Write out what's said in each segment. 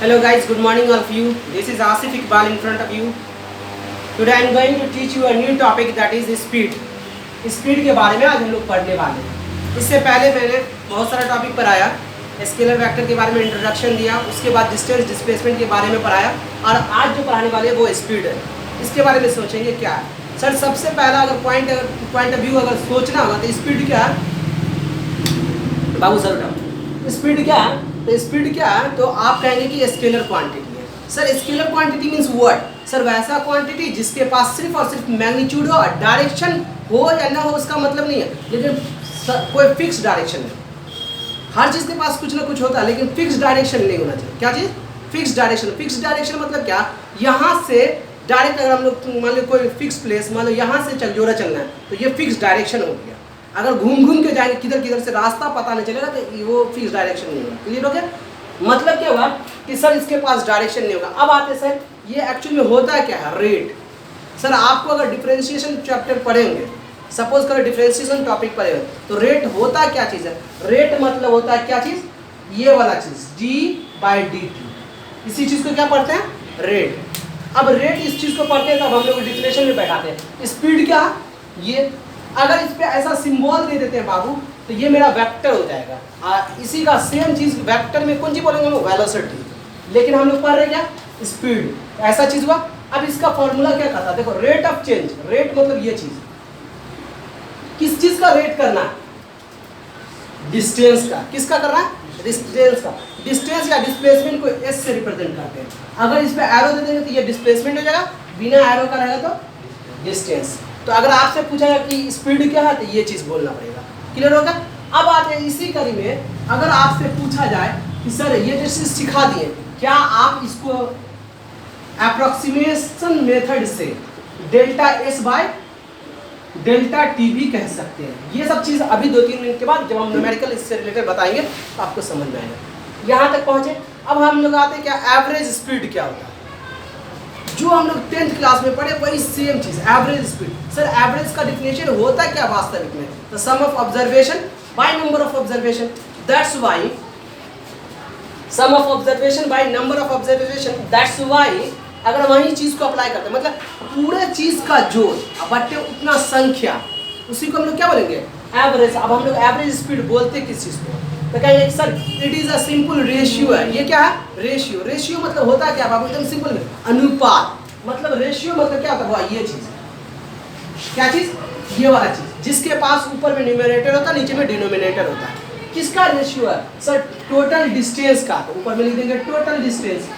Hello guys, good morning all of you. This is Asif Iqbal in front of you. Today I am going to teach you a new topic that is speed. Speed के बारे में आज हम लोग पढ़ने वाले हैं। इससे पहले मैंने बहुत सारा टॉपिक पढ़ाया, स्केलर वेक्टर के बारे में इंट्रोडक्शन दिया, उसके बाद डिस्टेंस डिस्प्लेसमेंट के बारे में पढ़ाया और आज जो पढ़ाने वाले हैं वो स्पीड है। इसके बारे में सोचेंगे क्या है सर। सबसे पहला अगर पॉइंट ऑफ व्यू अगर सोचना होगा तो स्पीड क्या है बाबू सर उठाओ। स्पीड क्या है तो स्पीड क्या है तो आप कहेंगे कि स्केलर क्वांटिटी है। Sir scalar quantity means what sir? वैसा क्वांटिटी जिसके पास सिर्फ और सिर्फ मैग्नीट्यूड हो और डायरेक्शन हो या ना हो उसका मतलब नहीं है, लेकिन कोई फिक्स डायरेक्शन नहीं। हर चीज़ के पास कुछ ना कुछ होता है लेकिन फिक्स डायरेक्शन नहीं होना चाहिए। क्या चीज़? Fix direction. फिक्स डायरेक्शन मतलब क्या? यहाँ से डायरेक्ट अगर हम लोग मान लो कोई फिक्स प्लेस, मान लो यहाँ से चलजोरा चलना है तो ये फिक्स डायरेक्शन हो गया। अगर घूम घूम के जाएंगे किधर किधर से रास्ता पता नहीं चलेगा तो वो फिक्स डायरेक्शन नहीं होगा। क्लियर हो गया? मतलब क्या होगा कि सर इसके पास डायरेक्शन नहीं होगा। अब आते सर ये एक्चुअली में होता है क्या है? रेट। सर आपको अगर डिफरेंशिएशन चैप्टर पढ़ेंगे, सपोज करो डिफरेंशिएशन टॉपिक पढ़ेंगे तो रेट होता क्या चीज़ है? रेट मतलब होता है क्या चीज़? ये वाला चीज़ d/dt। इसी चीज़ को क्या पढ़ते हैं? रेट। अब रेट इस चीज़ को पढ़ते हैं तब हम लोग डिफिनेशन में बैठाते हैं। स्पीड क्या? ये अगर इस पे ऐसा सिंबल दे देते हैं बाबू तो ये मेरा वेक्टर हो जाएगा। इसी का सेम चीज़ वेक्टर में कौन सी बोलेंगे हम? वेलोसिटी। लेकिन हम लोग पढ़ रहे क्या? स्पीड। ऐसा चीज़ हुआ। अब इसका फॉर्मूला क्या कहता है? देखो रेट ऑफ चेंज। रेट मतलब ये चीज़, किस चीज़ का रेट करना है? डिस्टेंस का। किसका करना है? डिस्टेंस का। डिस्टेंस या डिस्प्लेसमेंट को एस से रिप्रेजेंट करते हैं। अगर इस पे एरो दे देंगे तो ये डिस्प्लेसमेंट हो जाएगा, बिना एरो का रहेगा तो डिस्टेंस। तो अगर आपसे पूछा जाए कि स्पीड क्या है तो ये चीज़ बोलना पड़ेगा। क्लियर होगा? अब आते हैं इसी कड़ी में, अगर आपसे पूछा जाए कि सर ये जो चीज़ सिखा दिए, क्या आप इसको अप्रोक्सीमेशन मेथड से delta S by delta T भी कह सकते हैं? ये सब चीज़ अभी 2-3 मिनट के बाद जब हम न्यूमेरिकल इससे रिलेटेड बताएंगे तो आपको समझ में आएगा। यहाँ तक पहुँचे। अब हम लोग आते हैं क्या एवरेज स्पीड क्या होता है? जो हम लोग 10th क्लास में पढ़े वही सेम चीज़, एवरेज स्पीड। सर एवरेज का डिफिनेशन होता है क्या वास्तविक में? The sum of observation by number of observation. That's why sum of observation by number of observation. That's why अगर वही चीज़ को अप्लाई करते हैं मतलब पूरे चीज़ का जोड़ बट्टे उतना संख्या, उसी को हम लोग क्या बोलेंगे? एवरेज। अब हम लोग एवरेज स्पीड बोलते किस चीज़ को? तो कहेंगे sir it is a simple ratio है। ये क्या है? रेशियो। रेशियो मतलब होता है क्या बाबू? एकदम सिंपल में अनुपात। मतलब रेशियो मतलब क्या होता है? ये चीज़। क्या चीज़? ये वाला चीज़ जिसके पास ऊपर में न्यूमरेटर होता है नीचे में डिनोमिनेटर होता है। किसका रेशियो है? सर टोटल डिस्टेंस का। तो ऊपर में लिख देंगे टोटल डिस्टेंस।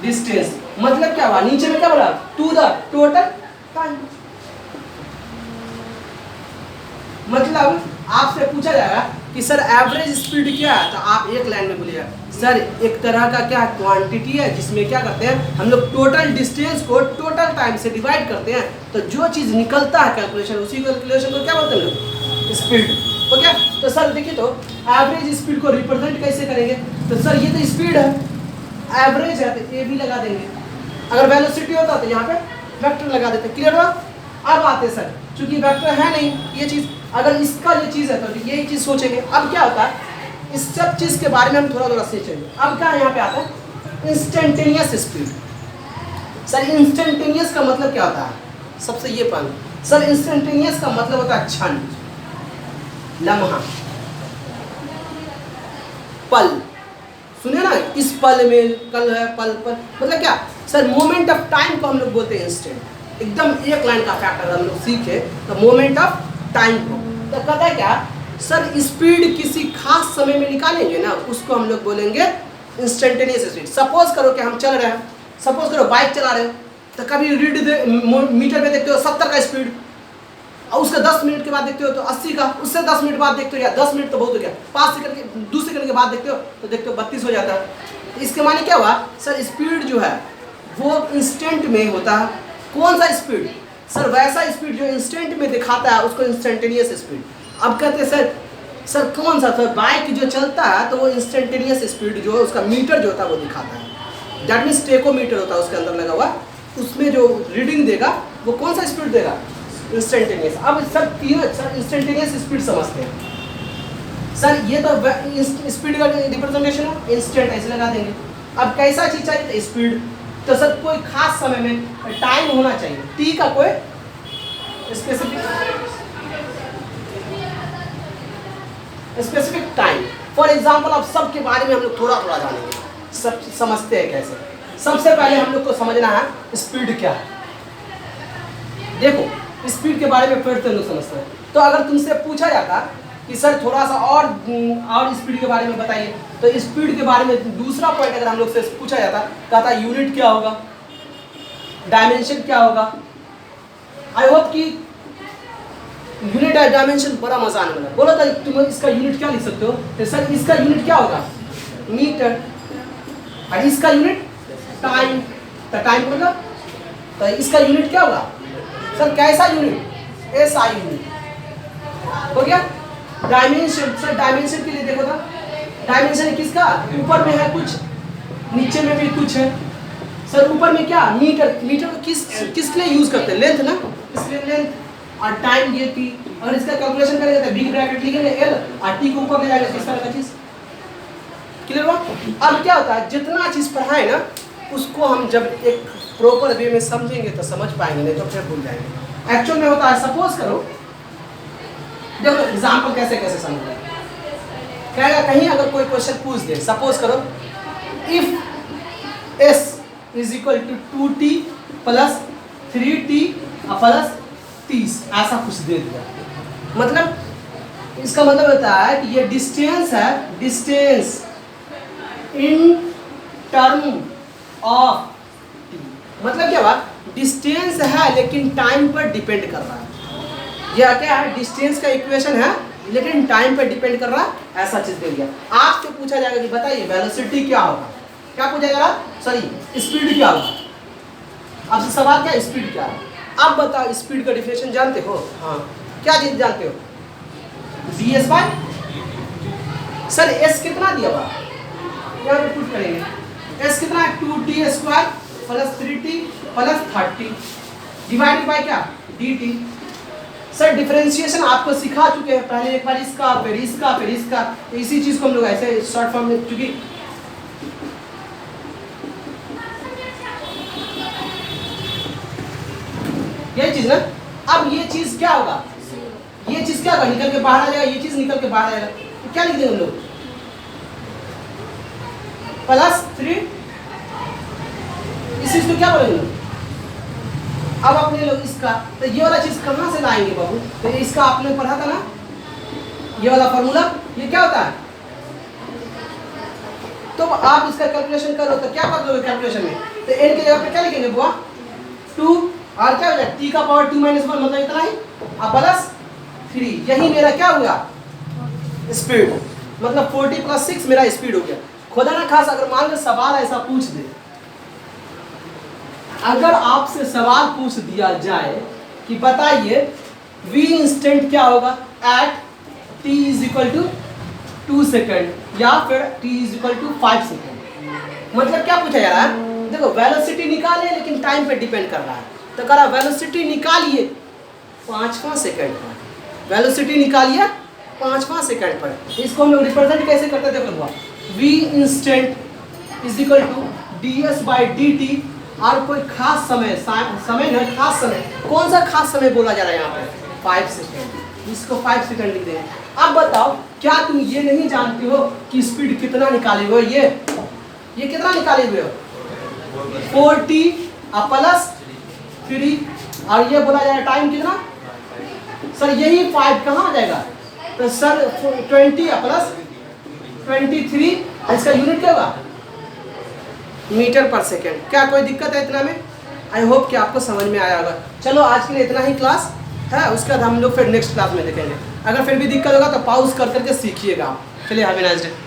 डिस्टेंस मतलब क्या हुआ? नीचे में क्या बोला? To the total time. मतलब आपसे पूछा जाएगा कि सर एवरेज स्पीड क्या है तो आप एक लाइन में बोलिएगा सर एक तरह का क्या क्वांटिटी है जिसमें क्या करते हैं हम लोग टोटल डिस्टेंस को टोटल टाइम से डिवाइड करते हैं तो जो चीज़ निकलता है कैलकुलेशन, उसी कैलकुलेशन को क्या बोलते हैं हम लोग? स्पीड। हो गया? तो सर देखिए तो एवरेज स्पीड को रिप्रेजेंट कैसे करेंगे? तो सर ये तो स्पीड है, एवरेज है तो ए भी लगा देंगे। अगर वेलोसिटी होता तो यहाँ पे वेक्टर लगा देते। क्लियर हुआ? अब आते सर चूंकि वेक्टर है नहीं ये चीज़, अगर इसका ये चीज़ है तो यही चीज़ सोचेंगे। अब क्या होता है इस सब चीज़ के बारे में हम थोड़ा थोड़ा सोचेंगे। अब क्या यहाँ पे आता है? Instantaneous speed. सर इंस्टेंटेनियस का मतलब क्या होता है? सबसे ये पल सर इंस्टेंटेनियस का मतलब होता है क्षण, लम्हा, पल। सुने ना, इस पल में, कल है, पल पल मतलब क्या? सर मोमेंट ऑफ टाइम को हम लोग बोलते हैं इंस्टेंट। एकदम एक लाइन का फैक्टर हम लोग सीखे तो मोमेंट ऑफ टाइम को। तो कहता है क्या सर स्पीड किसी खास समय में निकालेंगे ना उसको हम लोग बोलेंगे इंस्टेंटेनियस स्पीड। सपोज करो कि हम चल रहे हैं, सपोज करो बाइक चला रहे हो तो कभी मीटर में देखते हो 70 का स्पीड और उसका 10 मिनट के बाद देखते हो तो 80 का, उससे 10 मिनट बाद देखते हो या 10 मिनट तो बहुत हो गया, 5 सेकंड के 2 सेकंड के बाद देखते हो तो देखते हो 32 हो जाता है। इसके माने क्या हुआ सर? स्पीड जो है वो इंस्टेंट में होता है। कौन सा स्पीड? सर वैसा स्पीड जो इंस्टेंट में दिखाता है उसको इंस्टेंटेनियस स्पीड। अब कहते हैं सर कौन सा? सर बाइक जो चलता है तो वो इंस्टेंटेनियस स्पीड जो है उसका मीटर जो होता है वो दिखाता है। दैट मीन्स टेकोमीटर होता है उसके अंदर लगा हुआ, उसमें जो रीडिंग देगा वो कौन सा स्पीड देगा? इंस्टेंटेनियस। अब सर तीनों सर इंस्टेंटेनियस स्पीड समझते हैं। सर ये तो स्पीड का रिप्रेजेंटेशन है, इंस्टेंट ऐसे लगा देंगे। अब कैसा चीज चाहिए तो स्पीड, तो सर कोई खास समय में टाइम होना चाहिए, टी का कोई स्पेसिफिक टाइम। फॉर एग्जाम्पल अब सब के बारे में हम लोग थोड़ा थोड़ा जानेंगे, सब समझते हैं कैसे। सबसे पहले हम लोग को समझना है स्पीड क्या है। देखो स्पीड के बारे में फिर से लोग समझते हैं, तो अगर तुमसे पूछा जाता कि सर थोड़ा सा और स्पीड के बारे में बताइए, तो स्पीड के बारे में दूसरा पॉइंट अगर हम लोग से पूछा जाता, कहता यूनिट क्या होगा, डायमेंशन क्या होगा। आई होप कि यूनिट और डायमेंशन बड़ा मजा आने वाला। बोलो तो तुम इसका यूनिट क्या लिख सकते हो, तो सर इसका यूनिट क्या होगा, मीटर, और इसका यूनिट टाइम, तो टाइम मतलब तो इसका यूनिट क्या होगा सर, कैसा यूनिट, SI यूनिट हो गया। डायमेंशन, सर डायमेंशन के लिए देखो ना, डायमेंशन किसका, ऊपर में है कुछ, नीचे में भी कुछ है। सर ऊपर में क्या, मीटर, मीटर किसके लिए यूज करते हैं, लेंथ ना, इसलिए लेंथ, और टाइम ये थी। अगर इसका कैलकुलेशन करेंगे तो बिग ब्रैकेट लिखेंगे L, और T को ऊपर ले जाएंगे, इस तरह का चीज क्लियर हुआ। अब क्या होता है, जितना चीज पढ़ाए ना उसको हम जब एक प्रॉपर वे में समझेंगे तो समझ पाएंगे, नहीं तो फिर भूल जाएंगे। एक्चुअल में होता है, सपोज करो, देखो एग्जाम्पल कैसे कैसे समझना है। कहेगा कहीं अगर कोई क्वेश्चन पूछ दे, सपोज करो if S is equal to 2T plus 3T plus 30, ऐसा कुछ दे दिया, मतलब इसका मतलब होता है कि ये डिस्टेंस है, distance in term of T, मतलब क्या हुआ, डिस्टेंस है लेकिन टाइम पर डिपेंड कर रहा है। यह क्या है, डिस्टेंस का इक्वेशन है लेकिन टाइम पर डिपेंड कर रहा है, ऐसा चीज दे दिया। आपसे पूछा जाएगा कि बताइए वेलोसिटी क्या होगा, क्या पूछा जाएगा, सॉरी स्पीड क्या होगा। आपसे सवाल क्या, स्पीड क्या है। अब बताओ स्पीड का डिफिनेशन जानते हो, हाँ क्या चीज जानते हो, ds बाय, सर s कितना दिया हुआ, यहाँ पे पुट करेंगे, s कितना है 2t square plus 3t plus 30 divided by क्या, dt। सर डिफरेंशिएशन आपको सिखा चुके हैं पहले, एक बार इसका फिर इसका फिर इसका, तो इसी चीज को हम लोग ऐसे शॉर्ट फॉर्म में, क्योंकि ये चीज ना, अब ये चीज क्या होगा, ये चीज क्या होगा, निकल के बाहर आ जाएगा, ये चीज निकल के बाहर आ जाएगा, तो क्या लिख देंगे हम लोग, प्लस 3, इस चीज को क्या बोलेंगे। अब अपने लोग इसका, तो ये वाला चीज कहाँ से लाएंगे बाबू, तो इसका आपने पढ़ा था ना, ये वाला फॉर्मूला, ये क्या होता है, तो आप इसका कैलकुलेशन करो तो क्या कर दोगे कैलकुलेशन में, तो n की जगह पे क्या लिखेंगे बुआ 2, और क्या हो जाए t का पावर 2 - 1 मतलब इतना ही, अब प्लस 3, यही मेरा क्या हुआ स्पीड, मतलब 40 + 6 मेरा स्पीड हो गया। खुदा ना खास अगर मान लो सवाल ऐसा पूछ दे, अगर आपसे सवाल पूछ दिया जाए कि बताइए v इंस्टेंट क्या होगा एट t = 2 सेकेंड या फिर t = 5 सेकेंड, मतलब क्या पूछा जा रहा है, देखो वेलोसिटी निकाले लेकिन टाइम पे डिपेंड कर रहा है, तो कह रहा वेलोसिटी निकालिए 5वां सेकंड पर, वेलोसिटी निकालिए 5वां सेकंड पर। इसको हम लोग रिप्रेजेंट कैसे करते हैं, देखो v इंस्टेंट = ds/dt, और कोई खास समय, समय ना खास समय, कौन सा खास समय बोला जा रहा है यहाँ पे 5 सेकंड, इसको 5 सेकंड लिख दें। अब बताओ क्या तुम ये नहीं जानते हो कि स्पीड कितना निकाले हुए, ये कितना निकाले हुए हो 40 प्लस 3, और ये बोला जा रहा है टाइम कितना, सर यही 5 कहाँ आ जाएगा, तो सर 20 प्लस 23, इसका यूनिट क्या होगा मीटर पर सेकेंड। क्या कोई दिक्कत है इतना में, आई होप कि आपको समझ में आया होगा। चलो आज के लिए इतना ही क्लास है, उसके बाद हम लोग फिर नेक्स्ट क्लास में देखेंगे। अगर फिर भी दिक्कत होगा तो पॉज कर करके सीखिएगा आप। चलिए हैव अ नाइस डे।